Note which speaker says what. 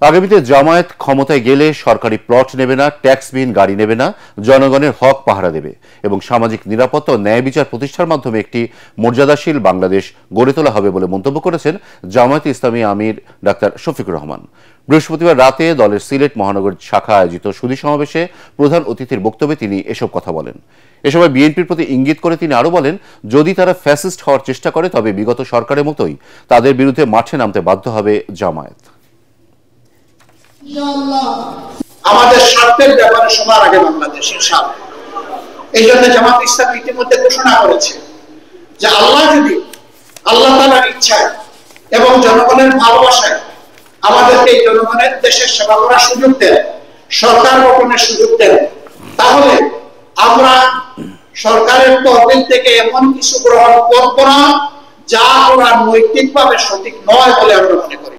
Speaker 1: আগামীতে জামায়াত ক্ষমতায় গেলে সরকারি প্লট নেবে না, ট্যাক্সবিহীন গাড়ি নেবে না, জনগণের হক পাহারা দেবে এবং সামাজিক নিরাপত্তা ও ন্যায় বিচার প্রতিষ্ঠার মাধ্যমে একটি মর্যাদাশীল বাংলাদেশ গড়ে তোলা হবে বলে মন্তব্য করেছেন জামায়াতে ইসলামী আমির ডাক্তার শফিকুর রহমান। বৃহস্পতিবার রাতে দলের সিলেট মহানগর শাখা আয়োজিত সুধী সমাবেশে প্রধান অতিথির বক্তব্যে তিনি এসব কথা বলেন। এ সময় বিএনপির প্রতি ইঙ্গিত করে তিনি আরও বলেন, যদি তারা ফ্যাসিস্ট হওয়ার চেষ্টা করে তবে বিগত সরকারের মতোই তাদের বিরুদ্ধে মাঠে নামতে বাধ্য হবে জামায়াত।
Speaker 2: আমাদের স্বার্থের ব্যাপারে সবার আগে বাংলাদেশ ইনশাআল্লাহ। এই জন্য জামাত ইসলামী ইতিমধ্যে ঘোষণা করেছে যে আল্লাহ তাআলার ইচ্ছায় এবং জনগণের ভালোবাসায় আমাদেরকে এই জনগণের দেশের সেবা করার সুযোগ দেন, সরকার গঠনের সুযোগ দেন, তাহলে আমরা সরকারের তহবিল থেকে এমন কিছু গ্রহণ করব না যা করা নৈতিকভাবে সঠিক নয় বলে আমরা মনে করি।